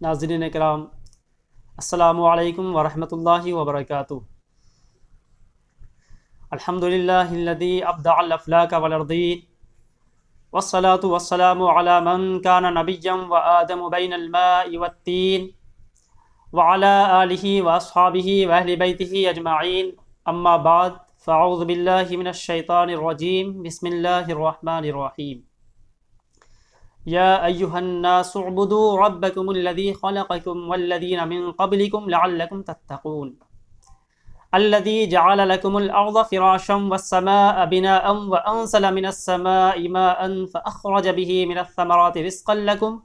ناظرین کرام، السلام علیکم ورحمۃ اللہ وبرکاتہ۔ الحمدللہ الذی ابدع الافلاک والارضین، والصلاة والسلام علی من کان نبیا وآدم بین الماء والتین، وعلی آلہ واصحابہ واہل بیتہ اجمعین، اما بعد، فاعوذ باللہ من الشیطان الرجیم، بسم اللہ الرحمن الرحیم۔ یا ایہا الناس اعبدوا ربکم الذی خلقکم والذین من قبلکم لعلکم تتقون، الذی جعل لکم الارض فراشا والسماء بناء وانزل من السماء ماء فاخرج به من الثمرات رزقا لکم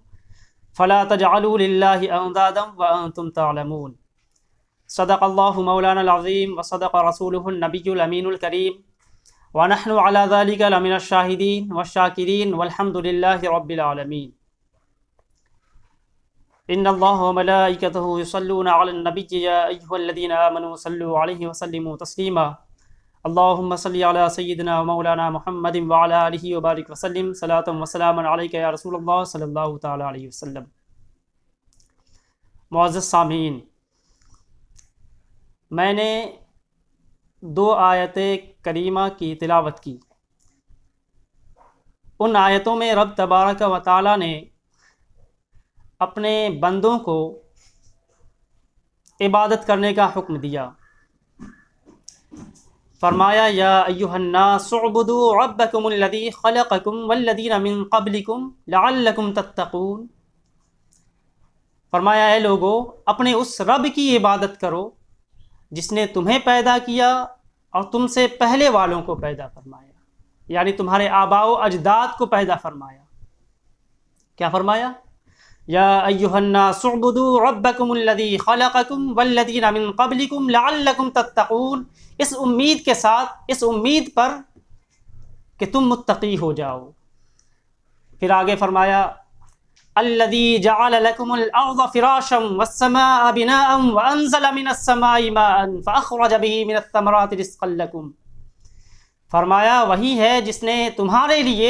فلا تجعلوا للہ اندادا وانتم تعلمون۔ صدق اللہ مولانا العظیم وصدق رسولہ النبی الامین الکریم، وَنَحْنُ عَلَى ذَلِكَ لَمِنَ الشَّاهِدِينَ وَالشَّاكِرِينَ وَالْحَمْدُ لِلَّهِ رَبِّ الْعَالَمِينَ۔ إِنَّ اللَّهَ وَمَلَائِكَتَهُ يُصَلُّونَ عَلَى النَّبِيِّ يَا أَيُّهَا الَّذِينَ آمَنُوا صَلُّوا عَلَيْهِ وَسَلِّمُوا تَسْلِيمًا۔ اللهم صل على سيدنا ومولانا محمد وعلى آله وبارك وسلم صلاة وسلاما عليك يا رسول الله صلی اللہ تعالی علیہ وسلم۔ معزز سامعین، میں نے دو آیت کریمہ کی تلاوت کی۔ ان آیتوں میں رب تبارک و تعالی نے اپنے بندوں کو عبادت کرنے کا حکم دیا۔ فرمایا یا ایھا الناس اعبدوا ربکم الذی خلقکم والذین من قبلکم لعلکم تتقون۔ فرمایا اے لوگو، اپنے اس رب کی عبادت کرو جس نے تمہیں پیدا کیا اور تم سے پہلے والوں کو پیدا فرمایا، یعنی تمہارے آباء و اجداد کو پیدا فرمایا۔ کیا فرمایا؟ یا ایھا الناس اعبدوا ربکم الذی خلقکم والذین من قبلکم لعلکم تتقون، اس امید کے ساتھ، اس امید پر کہ تم متقی ہو جاؤ۔ پھر آگے فرمایا الذی جعل لکم الارض فراشا والسماء بناء وانزل من السماء ماء فاخرج به من الثمرات رزقا لکم۔ فرمایا وہی ہے جس نے تمہارے لیے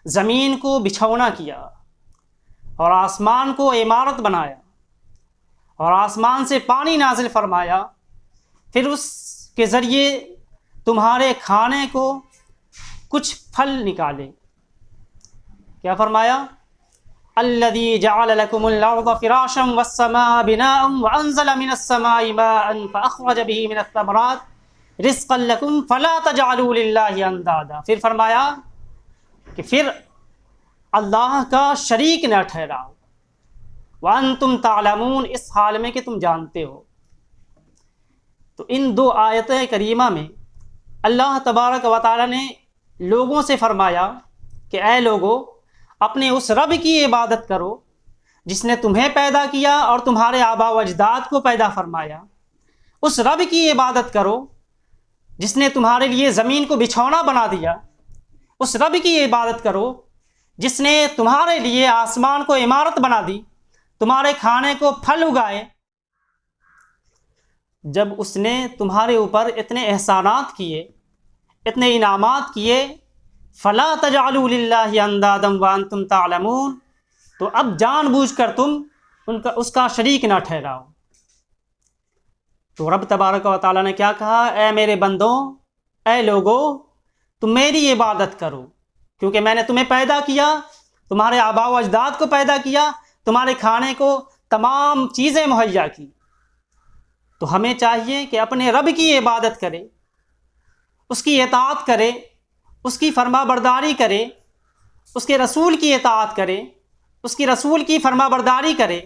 زمین کو بچھونا کیا اور آسمان کو عمارت بنایا اور آسمان سے پانی نازل فرمایا، پھر اس کے ذریعے تمہارے کھانے کو کچھ پھل نکالے۔ کیا فرمایا؟ الذی جعل لکم الارض فراشا والسماء بناء وانزل من السماء ماء فاخرج به من الثمرات رزقا لکم فلا تجعلوا للہ اندادا۔ پھر فرمایا کہ پھر اللہ کا شریک نہ ٹھہراؤ، وانتم تعلمون، اس حال میں کہ تم جانتے ہو۔ تو ان دو آیت کریمہ میں اللہ تبارک و تعالی نے لوگوں سے فرمایا کہ اے لوگو، اپنے اس رب کی عبادت کرو جس نے تمہیں پیدا کیا اور تمہارے آباء و اجداد کو پیدا فرمایا۔ اس رب کی عبادت کرو جس نے تمہارے لیے زمین کو بچھونا بنا دیا۔ اس رب کی عبادت کرو جس نے تمہارے لیے آسمان کو عمارت بنا دی، تمہارے کھانے کو پھل اگائے۔ جب اس نے تمہارے اوپر اتنے احسانات کیے، اتنے انعامات کیے، فلا تجعلوا للہ اندادا وانتم تعلمون، تو اب جان بوجھ کر تم اس کا شریک نہ ٹھہراؤ۔ تو رب تبارک و تعالیٰ نے کیا کہا؟ اے میرے بندوں، اے لوگو، تم میری عبادت کرو، کیونکہ میں نے تمہیں پیدا کیا، تمہارے آباء و اجداد کو پیدا کیا، تمہارے کھانے کو تمام چیزیں مہیا کی۔ تو ہمیں چاہیے کہ اپنے رب کی عبادت کرے، اس کی اطاعت کرے، اس کی فرما برداری کرے، اس کے رسول کی اطاعت کرے، اس کی رسول کی فرما برداری کرے،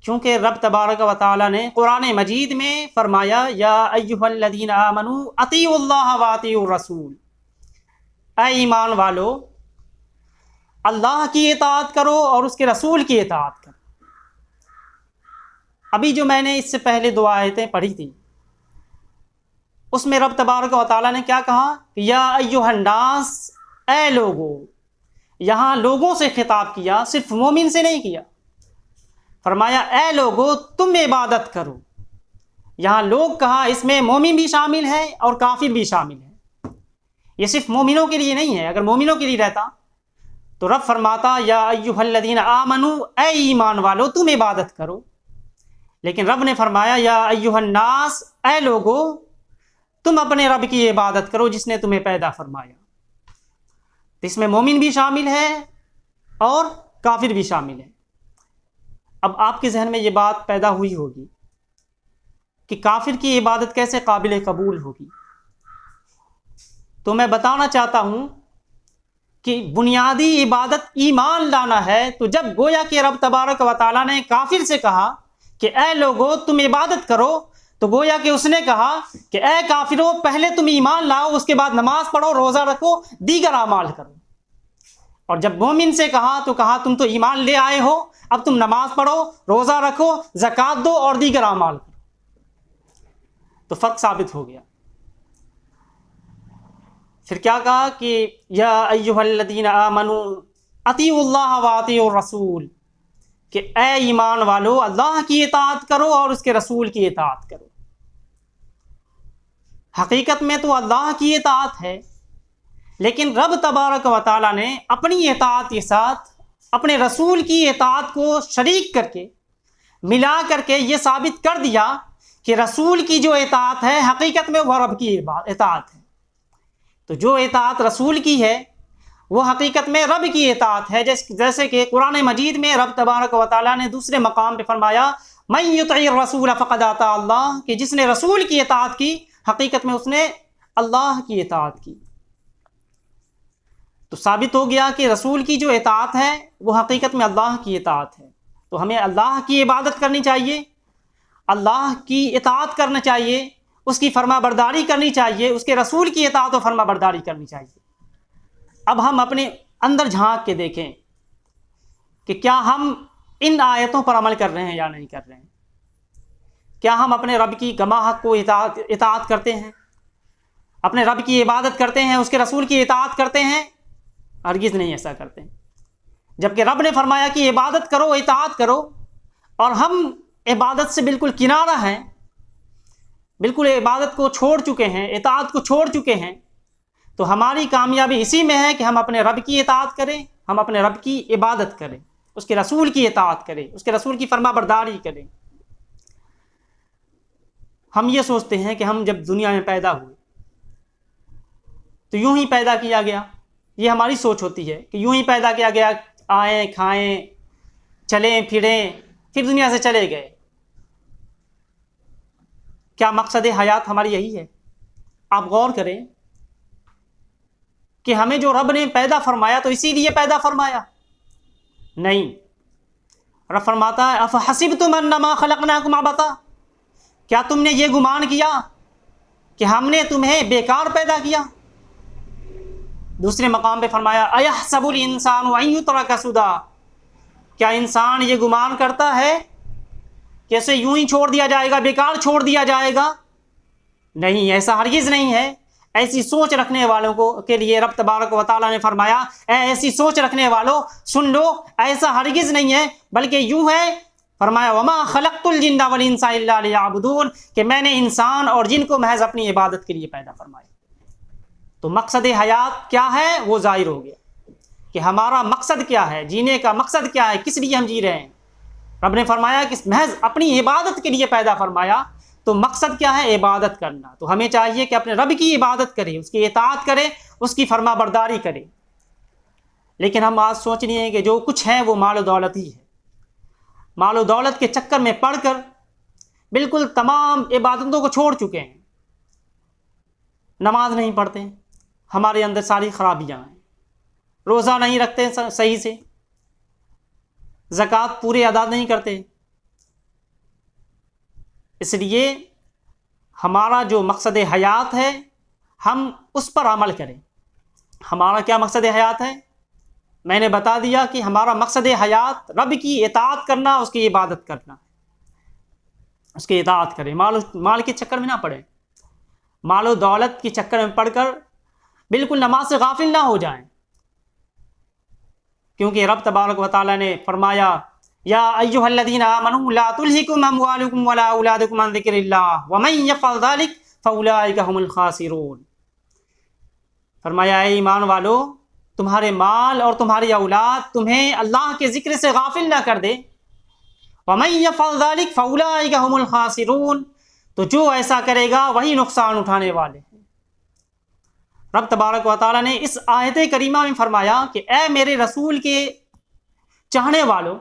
کیونکہ رب تبارک و تعالی نے قرآن مجید میں فرمایا یا ایھا الذین آمنوا اطیعوا اللہ واطیعوا الرسول، اے ایمان والو، اللہ کی اطاعت کرو اور اس کے رسول کی اطاعت کرو۔ ابھی جو میں نے اس سے پہلے دو آیتیں پڑھی تھیں، اس میں رب تبارک و تعالیٰ نے کیا کہا؟ یا ایھا الناس، اے لوگو۔ یہاں لوگوں سے خطاب کیا، صرف مومن سے نہیں کیا۔ فرمایا اے لوگو، تم عبادت کرو۔ یہاں لوگ کہا، اس میں مومن بھی شامل ہے اور کافر بھی شامل ہے۔ یہ صرف مومنوں کے لیے نہیں ہے، اگر مومنوں کے لیے رہتا تو رب فرماتا یا ایھا الذین آمنو، اے ایمان والو تم عبادت کرو، لیکن رب نے فرمایا یا ایھا الناس، اے لوگو تم اپنے رب کی عبادت کرو جس نے تمہیں پیدا فرمایا۔ تو اس میں مومن بھی شامل ہے اور کافر بھی شامل ہے۔ اب آپ کے ذہن میں یہ بات پیدا ہوئی ہوگی کہ کافر کی عبادت کیسے قابل قبول ہوگی؟ تو میں بتانا چاہتا ہوں کہ بنیادی عبادت ایمان لانا ہے۔ تو جب گویا کہ رب تبارک و تعالیٰ نے کافر سے کہا کہ اے لوگو تم عبادت کرو، تو گویا کہ اس نے کہا کہ اے کافرو پہلے تم ایمان لاؤ، اس کے بعد نماز پڑھو، روزہ رکھو، دیگر اعمال کرو۔ اور جب مومن سے کہا تو کہا تم تو ایمان لے آئے ہو، اب تم نماز پڑھو، روزہ رکھو، زکوٰۃ دو اور دیگر اعمال کرو۔ تو فرق ثابت ہو گیا۔ پھر کیا کہا کہ یا ایھا الذین آمنوا اطیعوا اللہ واطیعوا الرسول، کہ اے ایمان والو اللہ کی اطاعت کرو اور اس کے رسول کی اطاعت کرو۔ حقیقت میں تو اللہ کی اطاعت ہے، لیکن رب تبارک و تعالیٰ نے اپنی اطاعت کے ساتھ اپنے رسول کی اطاعت کو شریک کر کے ملا کر کے یہ ثابت کر دیا کہ رسول کی جو اطاعت ہے حقیقت میں وہ رب کی اطاعت ہے۔ تو جو اطاعت رسول کی ہے وہ حقیقت میں رب کی اطاعت ہے، جیسے کہ قرآن مجید میں رب تبارک و تعالیٰ نے دوسرے مقام پہ فرمایا من یطع الرسول فقد اطاع اللہ، کہ جس نے رسول کی اطاعت کی حقیقت میں اس نے اللہ کی اطاعت کی۔ تو ثابت ہو گیا کہ رسول کی جو اطاعت ہے وہ حقیقت میں اللہ کی اطاعت ہے۔ تو ہمیں اللہ کی عبادت کرنی چاہیے، اللہ کی اطاعت کرنا چاہیے، اس کی فرما برداری کرنی چاہیے، اس کے رسول کی اطاعت و فرما برداری کرنی چاہیے۔ اب ہم اپنے اندر جھانک کے دیکھیں کہ کیا ہم ان آیتوں پر عمل کر رہے ہیں یا نہیں کر رہے ہیں۔ کیا ہم اپنے رب کی گواہ حق کو اطاعت کرتے ہیں، اپنے رب کی عبادت کرتے ہیں، اس کے رسول کی اطاعت کرتے ہیں؟ ہرگز نہیں ایسا کرتے ہیں۔ جبکہ رب نے فرمایا کہ عبادت کرو، اطاعت کرو، اور ہم عبادت سے بالکل کنارہ ہیں، بالکل عبادت کو چھوڑ چکے ہیں، اطاعت کو چھوڑ چکے ہیں۔ تو ہماری کامیابی اسی میں ہے کہ ہم اپنے رب کی اطاعت کریں، ہم اپنے رب کی عبادت کریں، اس کے رسول کی اطاعت کریں، اس کے رسول کی فرما برداری کریں۔ ہم یہ سوچتے ہیں کہ ہم جب دنیا میں پیدا ہوئے تو یوں ہی پیدا کیا گیا، یہ ہماری سوچ ہوتی ہے کہ یوں ہی پیدا کیا گیا، آئیں کھائیں چلیں پھریں پھر دنیا سے چلے گئے۔ کیا مقصد حیات ہماری یہی ہے؟ آپ غور کریں کہ ہمیں جو رب نے پیدا فرمایا تو اسی لیے پیدا فرمایا؟ نہیں، رب فرماتا ہے افحسبتم انما خلقناکم عبثا، کیا تم نے یہ گمان کیا کہ ہم نے تمہیں بیکار پیدا کیا؟ دوسرے مقام پہ فرمایا ایحسب الانسان ان یترک سدی، کیا انسان یہ گمان کرتا ہے کہ اسے یوں ہی چھوڑ دیا جائے گا، بیکار چھوڑ دیا جائے گا؟ نہیں، ایسا ہرگز نہیں ہے۔ ایسی سوچ رکھنے والوں کے لیے رب تبارک و تعالیٰ نے فرمایا اے ایسی سوچ رکھنے والوں سن لو، ایسا ہرگز نہیں ہے، بلکہ یوں ہے، فرمایا وما خلقت الجن والانس الا لیعبدون، کہ میں نے انسان اور جن کو محض اپنی عبادت کے لیے پیدا فرمایا۔ تو مقصد حیات کیا ہے وہ ظاہر ہو گیا کہ ہمارا مقصد کیا ہے، جینے کا مقصد کیا ہے، کس لیے ہم جی رہے ہیں۔ رب نے فرمایا کہ محض اپنی عبادت کے لیے پیدا فرمایا، تو مقصد کیا ہے؟ عبادت کرنا۔ تو ہمیں چاہیے کہ اپنے رب کی عبادت کریں، اس کی اطاعت کریں، اس کی فرما برداری کریں۔ لیکن ہم آج سوچ رہے ہیں کہ جو کچھ ہے وہ مال و دولت ہی ہے، مال و دولت کے چکر میں پڑھ کر بالکل تمام عبادتوں کو چھوڑ چکے ہیں۔ نماز نہیں پڑھتے، ہمارے اندر ساری خرابیاں ہیں، روزہ نہیں رکھتے صحیح سے، زکوٰۃ پورے ادا نہیں کرتے۔ اس لیے ہمارا جو مقصد حیات ہے ہم اس پر عمل کریں۔ ہمارا کیا مقصد حیات ہے؟ میں نے بتا دیا کہ ہمارا مقصد حیات رب کی اطاعت کرنا، اس کی عبادت کرنا، اس کی اطاعت کریں، مال کے چکر میں نہ پڑیں، مال و دولت کے چکر میں پڑھ کر بالکل نماز سے غافل نہ ہو جائیں، کیونکہ رب تبارک و تعالیٰ نے فرمایا یا ایھا الذین آمنوا لا تلہکم اموالکم ولا اولادکم عن ذکر اللہ ومن یفعل ذلک فاولئک هم الخاسرون۔ فرمایا اے ایمان والو تمہارے مال اور تمہاری اولاد تمہیں اللہ کے ذکر سے غافل نہ کر دے. وَمَن يَفْعَلْ ذَلِكَ فَأُولَٰئِكَ هُمُ الْخَاسِرُونَ، تو جو ایسا کرے گا وہی نقصان اٹھانے والے ہیں. رب تبارک و تعالیٰ نے اس آیت کریمہ میں فرمایا کہ اے میرے رسول کے چاہنے والوں،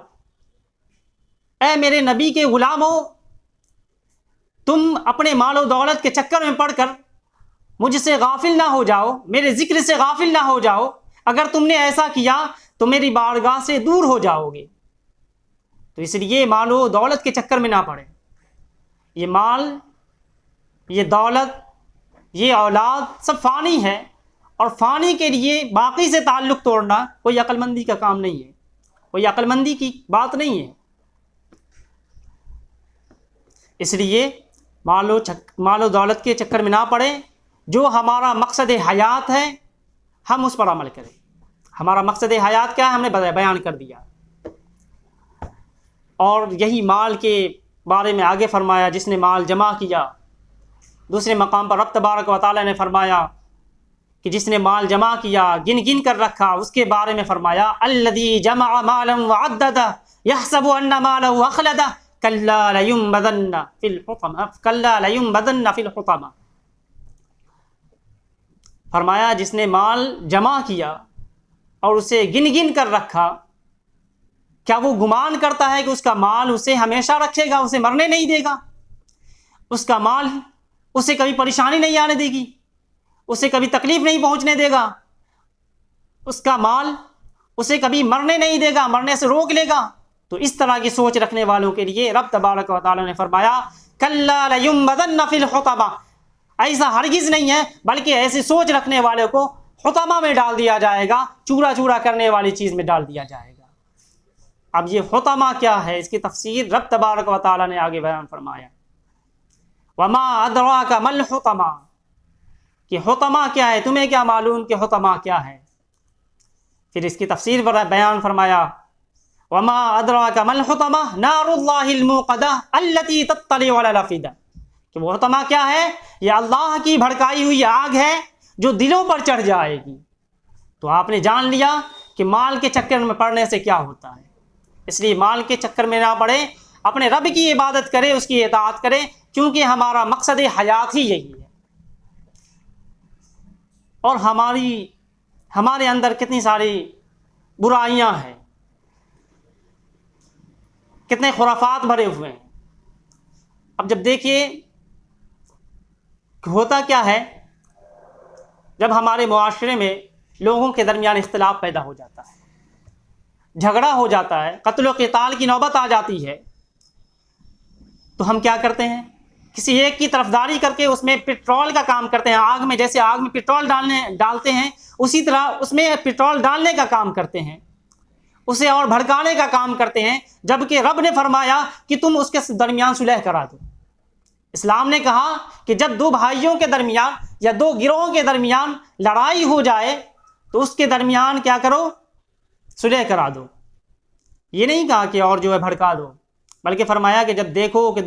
اے میرے نبی کے غلاموں، تم اپنے مال و دولت کے چکر میں پڑ کر مجھ سے غافل نہ ہو جاؤ، میرے ذکر سے غافل نہ ہو جاؤ. اگر تم نے ایسا کیا تو میری بارگاہ سے دور ہو جاؤ گے. تو اس لیے مال و دولت کے چکر میں نہ پڑے. یہ مال، یہ دولت، یہ اولاد سب فانی ہے، اور فانی کے لیے باقی سے تعلق توڑنا کوئی عقل مندی کا کام نہیں ہے، کوئی عقل مندی کی بات نہیں ہے. اس لیے مال و دولت کے چکر میں نہ پڑے. جو ہمارا مقصد حیات ہے ہم اس پر عمل کریں. ہمارا مقصد حیات کیا ہے ہم نے بیان کر دیا. اور یہی مال کے بارے میں آگے فرمایا، جس نے مال جمع کیا. دوسرے مقام پر رب تبارک و تعالیٰ نے فرمایا کہ جس نے مال جمع کیا، گن گن کر رکھا، اس کے بارے میں فرمایا الذی جمع مالا وعددہ یحسب ان مالہ اخلدہ کلا لینبذن فی الحطمہ. فرمایا جس نے مال جمع کیا اور اسے گن گن کر رکھا، کیا وہ گمان کرتا ہے کہ اس کا مال اسے ہمیشہ رکھے گا، اسے مرنے نہیں دے گا؟ اس کا مال اسے کبھی پریشانی نہیں آنے دے گی، اسے کبھی تکلیف نہیں پہنچنے دے گا، اس کا مال اسے کبھی مرنے نہیں دے گا، مرنے سے روک لے گا؟ تو اس طرح کی سوچ رکھنے والوں کے لیے رب تبارک و تعالیٰ نے فرمایا کلا لینبذن فی الحطمہ. ایسا ہرگز نہیں ہے، بلکہ ایسی سوچ رکھنے والے کو حطمہ میں ڈال دیا جائے گا، چورا چورا کرنے والی چیز میں ڈال دیا جائے گا. اب یہ حطمہ کیا ہے، اس کی تفسیر رب تبارک و تعالیٰ نے آگے بیان فرمایا. وما ادراک ما الحطمہ، کہ حطمہ کیا ہے، تمہیں کیا معلوم کہ حطمہ کیا ہے؟ پھر اس کی تفسیر بیان فرمایا وما ادراک ما الحطمہ نار اللہ الموقدہ التی تطلع علی الافئدہ، کہ وہ حطمہ کیا ہے؟ یہ اللہ کی بھڑکائی ہوئی آگ ہے جو دلوں پر چڑھ جائے گی. تو آپ نے جان لیا کہ مال کے چکر میں پڑنے سے کیا ہوتا ہے. اس لیے مال کے چکر میں نہ پڑے، اپنے رب کی عبادت کرے، اس کی اطاعت کرے، کیونکہ ہمارا مقصد حیات ہی یہی ہے. اور ہمارے اندر کتنی ساری برائیاں ہیں، کتنے خرافات بھرے ہوئے ہیں. اب جب دیکھیے ہوتا کیا ہے، جب ہمارے معاشرے میں لوگوں کے درمیان اختلاف پیدا ہو جاتا ہے، جھگڑا ہو جاتا ہے، قتل و قتال کی نوبت آ جاتی ہے، تو ہم کیا کرتے ہیں؟ کسی ایک کی طرفداری کر کے اس میں پٹرول کا کام کرتے ہیں. آگ میں جیسے آگ میں پٹرول ڈالتے ہیں، اسی طرح اس میں پٹرول ڈالنے کا کام کرتے ہیں، اسے اور بھڑکانے کا کام کرتے ہیں، جبکہ رب نے فرمایا کہ تم اس کے درمیان صلح کرا دو. اسلام نے کہا کہ جب دو بھائیوں کے درمیان یا دو گروہوں کے درمیان لڑائی ہو جائے تو اس کے درمیان کیا کرو؟ صلح کرا دو. یہ نہیں کہا کہ اور جو ہے بھڑکا دو، بلکہ فرمایا کہ جب دیکھو کہ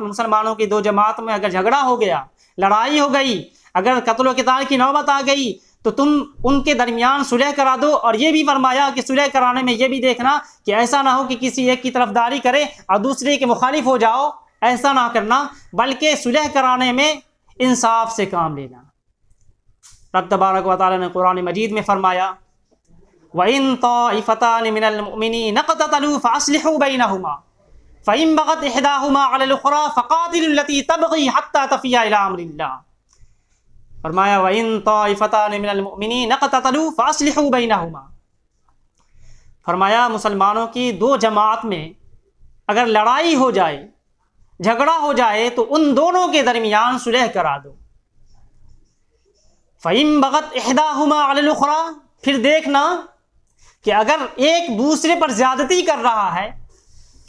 مسلمانوں کی دو جماعت میں اگر جھگڑا ہو گیا، لڑائی ہو گئی، اگر قتل و قتال کی نوبت آ گئی تو تم ان کے درمیان صلح کرا دو. اور یہ بھی فرمایا کہ صلح کرانے میں یہ بھی دیکھنا کہ ایسا نہ ہو کہ کسی ایک کی طرفداری کرے اور دوسرے کے مخالف ہو جاؤ، ایسا نہ کرنا، بلکہ صلح کرانے میں انصاف سے کام لینا. رب تبارک و تعالیٰ نے قرآن مجید میں فرمایا وَإِن طَائِفَتَانِ مِنَ الْمُؤْمِنِينَ اقْتَتَلُوا فَأَصْلِحُوا بَيْنَهُمَا فَإِن بَغَتْ إِحْدَاهُمَا عَلَى الْأُخْرَى فَقَاتِلُوا الَّتِي تَبْغِي حَتَّى تَفِيَ إِلَى أَمْرِ اللَّهِ. فرمایا وَإِن طَائِفَتَانِ مِنَ الْمُؤْمِنِينَ اقْتَتَلُوا فَأَصْلِحُوا بَيْنَهُمَا. فرمایا مسلمانوں کی دو جماعت میں اگر لڑائی ہو جائے، جھگڑا ہو جائے، تو ان دونوں کے درمیان صلح کرا دو. فَإِن بَغَتْ إِحْدَاهُمَا عَلَى الْأُخْرَى، پھر دیکھنا کہ اگر ایک دوسرے پر زیادتی کر رہا ہے،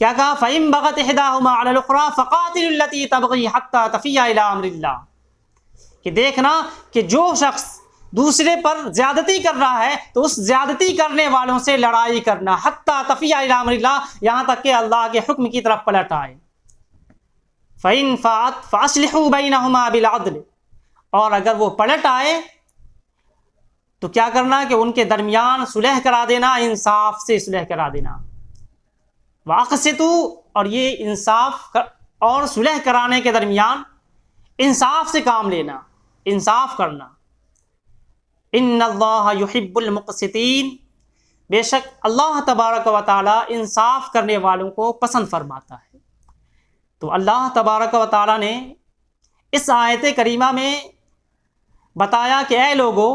کیا کہا؟ فَإِن بَغَتْ إِحْدَاهُمَا عَلَى الْأُخْرَى فَقَاتِلُوا الَّتِي تَبْغِي حَتَّى تَفِيَ إِلَى أَمْرِ اللَّهِ. کہ دیکھنا کہ جو شخص دوسرے پر زیادتی کر رہا ہے تو اس زیادتی کرنے والوں سے لڑائی کرنا، حَتَّى تَفِيَ إِلَى أَمْرِ اللَّهِ، یہاں تک کہ اللہ کے حکم کی طرف پلٹ آئے. فَإِن فَاءَتْ فَأَصْلِحُوا بَيْنَهُمَا بِالْعَدْلِ، اور اگر وہ پلٹ آئے تو کیا کرنا کہ ان کے درمیان صلح کرا دینا، انصاف سے صلح کرا دینا۔ واقسطوا، اور یہ انصاف اور صلح کرانے کے درمیان انصاف سے کام لینا، انصاف کرنا۔ ان اللہ یحب المقسطین، بے شک اللہ تبارک و تعالی انصاف کرنے والوں کو پسند فرماتا ہے۔ تو اللہ تبارک و تعالی نے اس آیت کریمہ میں بتایا کہ اے لوگو،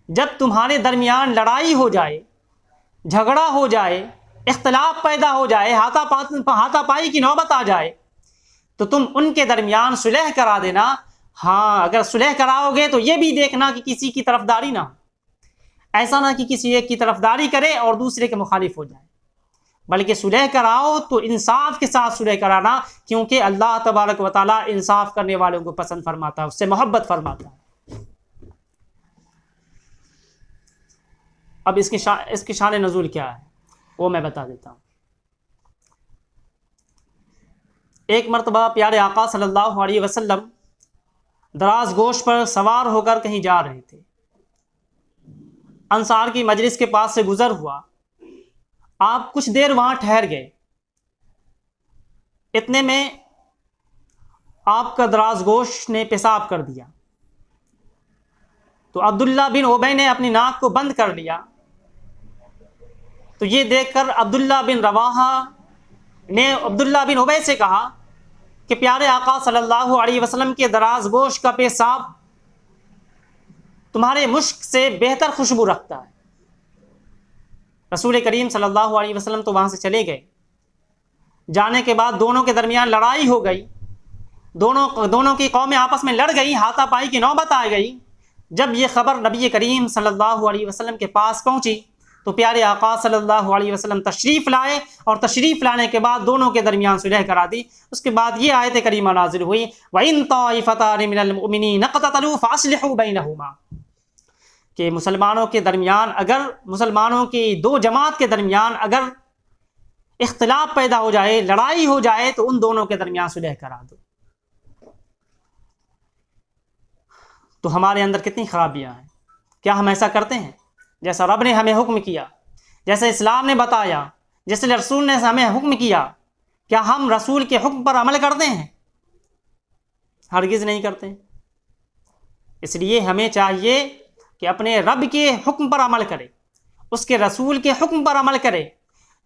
جب تمہارے درمیان لڑائی ہو جائے، جھگڑا ہو جائے، اختلاف پیدا ہو جائے، ہاتھا پائی کی نوبت آ جائے، تو تم ان کے درمیان صلح کرا دینا۔ ہاں، اگر صلح کراؤ گے تو یہ بھی دیکھنا کہ کسی کی طرفداری نہ ہو، ایسا نہ کہ کسی ایک کی طرفداری کرے اور دوسرے کے مخالف ہو جائے، بلکہ صلح کراؤ تو انصاف کے ساتھ صلح کرانا، کیونکہ اللہ تبارک و تعالیٰ انصاف کرنے والوں کو پسند فرماتا ہے، اس سے محبت فرماتا ہے۔ اب اس کی شان نزول کیا ہے وہ میں بتا دیتا ہوں۔ ایک مرتبہ پیارے آقا صلی اللہ علیہ وسلم دراز گوش پر سوار ہو کر کہیں جا رہے تھے، انصار کی مجلس کے پاس سے گزر ہوا، آپ کچھ دیر وہاں ٹھہر گئے، اتنے میں آپ کا دراز گوش نے پیشاب کر دیا، تو عبداللہ بن ابی نے اپنی ناک کو بند کر لیا۔ تو یہ دیکھ کر عبداللہ بن رواحہ نے عبداللہ بن ابی سے کہا کہ پیارے آقا صلی اللہ علیہ وسلم کے دراز گوش کا پیشاب تمہارے مشک سے بہتر خوشبو رکھتا ہے۔ رسول کریم صلی اللہ علیہ وسلم تو وہاں سے چلے گئے۔ جانے کے بعد دونوں کے درمیان لڑائی ہو گئی، دونوں کی قومیں آپس میں لڑ گئی، ہاتھا پائی کی نوبت آ گئی۔ جب یہ خبر نبی کریم صلی اللہ علیہ وسلم کے پاس پہنچی تو پیارے آقا صلی اللہ علیہ وسلم تشریف لائے، اور تشریف لانے کے بعد دونوں کے درمیان صلح کرا دی۔ اس کے بعد یہ آیت کریمہ نازل ہوئی، وَإِن طَائِفَتَانِ مِنَ الْمُؤْمِنِينَ اقْتَتَلُوا فَأَصْلِحُوا بَيْنَهُمَا، کہ مسلمانوں کے درمیان اگر مسلمانوں کی دو جماعت کے درمیان اگر اختلاف پیدا ہو جائے، لڑائی ہو جائے، تو ان دونوں کے درمیان صلح کرا دو۔ تو ہمارے اندر کتنی خرابیاں ہیں، کیا ہم ایسا کرتے ہیں؟ جیسا رب نے ہمیں حکم کیا، جیسے اسلام نے بتایا، جیسے رسول نے ہمیں حکم کیا، کیا ہم رسول کے حکم پر عمل کرتے ہیں؟ ہرگز نہیں کرتے۔ اس لیے ہمیں چاہیے کہ اپنے رب کے حکم پر عمل کرے، اس کے رسول کے حکم پر عمل کرے،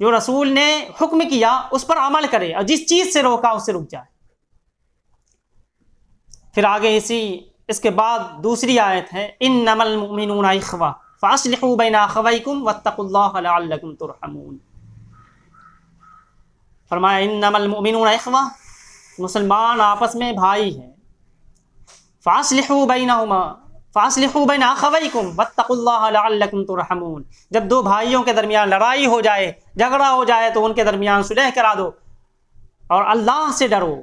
جو رسول نے حکم کیا اس پر عمل کرے، اور جس چیز سے روکا اس سے رک جائے۔ پھر آگے اس کے بعد دوسری آیت ہے، انما المؤمنون اخوہ فاصلحوا بین اخویکم واتقوا اللہ لعلکم ترحمون۔ فرمایا انما المؤمنون اخوہ، مسلمان آپس میں بھائی ہیں، فاصلحوا بین اخویکم واتقوا اللہ لعلکم ترحمون، جب دو بھائیوں کے درمیان لڑائی ہو جائے، جھگڑا ہو جائے، تو ان کے درمیان صلح کرا دو، اور اللہ سے ڈرو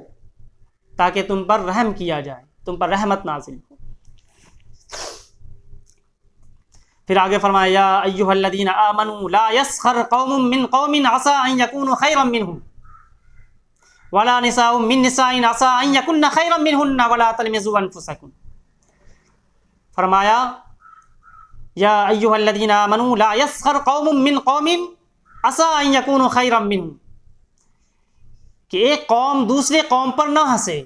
تاکہ تم پر رحم کیا جائے، تم پر رحمت نازل ہو۔ پھر آگے فرمایا یا ایھا الذین آمنوا لا یسخر قوم من قوم عسى ان یکونوا خیرا منهم ولا نساء من نساء عسى ان یکن خیرا منهن ولا تلمزوا انفسکم۔ فرمایا یا ایھا الذین آمنوا لا یسخر قوم من قوم عسى ان یکونوا خیرا منهم، کہ ایک قوم دوسرے قوم پر نہ ہنسے،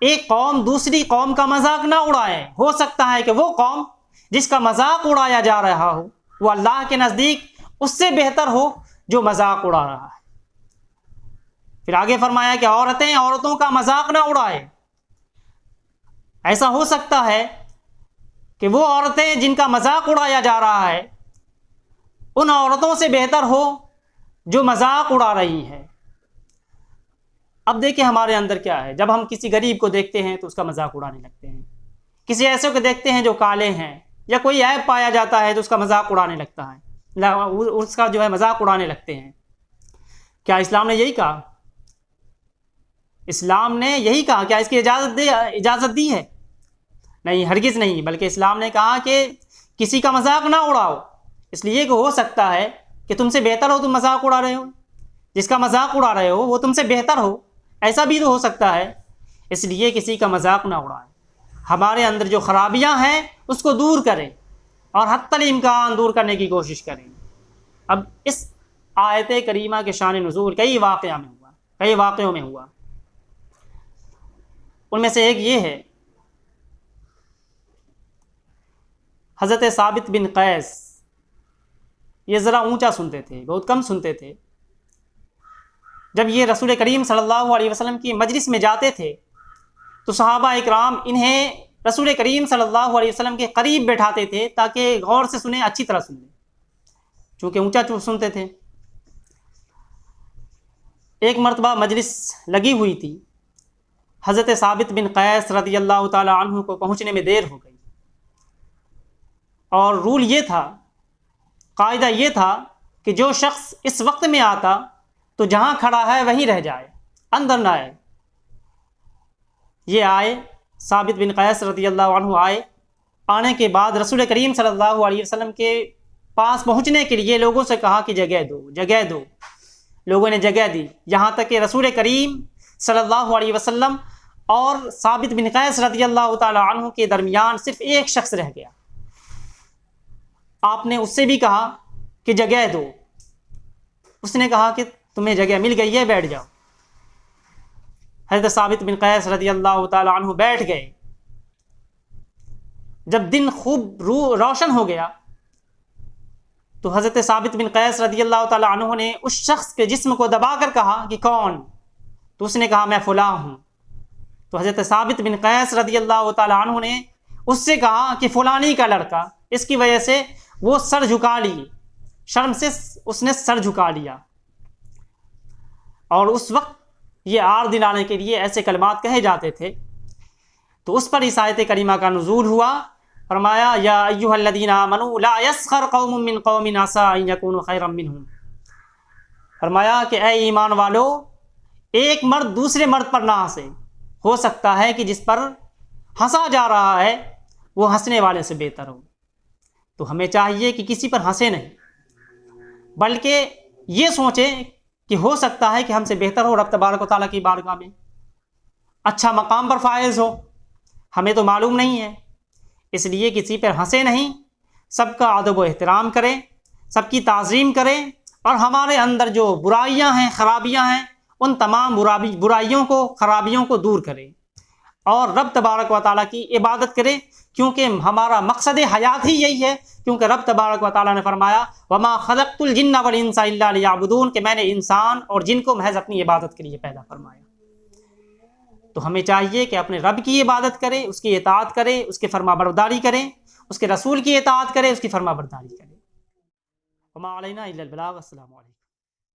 ایک قوم دوسری قوم کا مذاق نہ اڑائے۔ ہو سکتا ہے کہ وہ قوم جس کا مذاق اڑایا جا رہا ہو وہ اللہ کے نزدیک اس سے بہتر ہو جو مذاق اڑا رہا ہے۔ پھر آگے فرمایا کہ عورتوں کا مذاق نہ اڑائے۔ ایسا ہو سکتا ہے کہ وہ عورتیں جن کا مذاق اڑایا جا رہا ہے ان عورتوں سے بہتر ہو جو مذاق اڑا رہی ہے۔ اب دیکھیں ہمارے اندر کیا ہے، جب ہم کسی غریب کو دیکھتے ہیں تو اس کا مذاق اڑانے لگتے ہیں، کسی ایسے کو دیکھتے ہیں جو کالے ہیں یا کوئی عیب پایا جاتا ہے تو اس کا مذاق اڑانے لگتا ہے، اس کا جو ہے مذاق اڑانے لگتے ہیں۔ کیا اسلام نے یہی کہا؟ اسلام نے یہی کہا؟ کیا اس کی اجازت دی ہے؟ نہیں، ہرگز نہیں، بلکہ اسلام نے کہا کہ کسی کا مذاق نہ اڑاؤ، اس لیے کہ ہو سکتا ہے کہ تم سے بہتر ہو، تم مذاق اڑا رہے ہو، جس کا مذاق اڑا رہے ہو وہ تم سے بہتر ہو، ایسا بھی تو ہو سکتا ہے، اس لیے کسی کا مذاق نہ اڑائیں۔ ہمارے اندر جو خرابیاں ہیں اس کو دور کریں، اور حتی الامکان دور کرنے کی کوشش کریں۔ اب اس آیت کریمہ کے شان نزول کئی واقعوں میں ہوا۔ ان میں سے ایک یہ ہے، حضرت ثابت بن قیس یہ ذرا اونچا سنتے تھے، بہت کم سنتے تھے۔ جب یہ رسول کریم صلی اللہ علیہ وسلم کی مجلس میں جاتے تھے تو صحابہ اکرام انہیں رسول کریم صلی اللہ علیہ وسلم کے قریب بیٹھاتے تھے تاکہ غور سے سنیں، اچھی طرح سنیں، چونکہ اونچا سنتے تھے۔ ایک مرتبہ مجلس لگی ہوئی تھی، حضرت ثابت بن قیس رضی اللہ تعالی عنہ کو پہنچنے میں دیر ہو گئی، اور رول یہ تھا، قاعدہ یہ تھا کہ جو شخص اس وقت میں آتا تو جہاں کھڑا ہے وہیں رہ جائے، اندر نہ آئے۔ یہ آئے، ثابت بن قیس رضی اللہ عنہ آئے۔ آنے کے بعد رسول کریم صلی اللہ علیہ وسلم کے پاس پہنچنے کے لیے لوگوں سے کہا کہ جگہ دو، جگہ دو۔ لوگوں نے جگہ دی، یہاں تک کہ رسول کریم صلی اللہ علیہ وسلم اور ثابت بن قیس رضی اللہ تعالی عنہ کے درمیان صرف ایک شخص رہ گیا۔ آپ نے اس سے بھی کہا کہ جگہ دو، اس نے کہا کہ تمہیں جگہ مل گئی ہے، بیٹھ جاؤ۔ حضرت ثابت بن قیس رضی اللہ تعالی عنہ بیٹھ گئے۔ جب دن خوب روشن ہو گیا تو حضرت ثابت بن قیس رضی اللہ تعالی عنہ نے اس شخص کے جسم کو دبا کر کہا کہ کون؟ تو اس نے کہا میں فلاں ہوں۔ تو حضرت ثابت بن قیس رضی اللہ تعالی عنہ نے اس سے کہا کہ فلانی کا لڑکا۔ اس کی وجہ سے وہ سر جھکا لی، شرم سے اس نے سر جھکا لیا، اور اس وقت یہ آر دلانے کے لیے ایسے کلمات کہے جاتے تھے۔ تو اس پر اس آیت کریمہ کا نزول ہوا، فرمایا یا ایھا الذین آمنوا لا یسخر قوم من قوم عسى ان یکونوا خیرا منہم۔ فرمایا کہ اے ایمان والو، ایک مرد دوسرے مرد پر نہ ہنسے، ہو سکتا ہے کہ جس پر ہنسا جا رہا ہے وہ ہنسنے والے سے بہتر ہو۔ تو ہمیں چاہیے کہ کسی پر ہنسے نہیں، بلکہ یہ سوچیں کہ ہو سکتا ہے کہ ہم سے بہتر ہو، رب تبارک و تعالیٰ کی بارگاہ میں اچھا مقام پر فائز ہو، ہمیں تو معلوم نہیں ہے۔ اس لیے کسی پر ہنسے نہیں، سب کا ادب و احترام کریں، سب کی تعظیم کریں، اور ہمارے اندر جو برائیاں ہیں، خرابیاں ہیں، ان تمام برائیوں کو، خرابیوں کو دور کریں، اور رب تبارک و تعالیٰ کی عبادت کریں، کیونکہ ہمارا مقصد حیات ہی یہی ہے۔ کیونکہ رب تبارک و تعالیٰ نے فرمایا وَمَا خَلَقْتُ الْجِنَّ وَالْإِنسَ إِلَّا لِيَعْبُدُونَ، کہ میں نے انسان اور جن کو محض اپنی عبادت کے لیے پیدا فرمایا۔ تو ہمیں چاہیے کہ اپنے رب کی عبادت کریں، اس کی اطاعت کریں، اس کی فرما برداری کریں، اس کے رسول کی اطاعت کریں، اس کی فرما برداری کریں۔ وَمَا عَلَيْنَا إِلَّا الْبَلَاغُ۔ السلام علیکم۔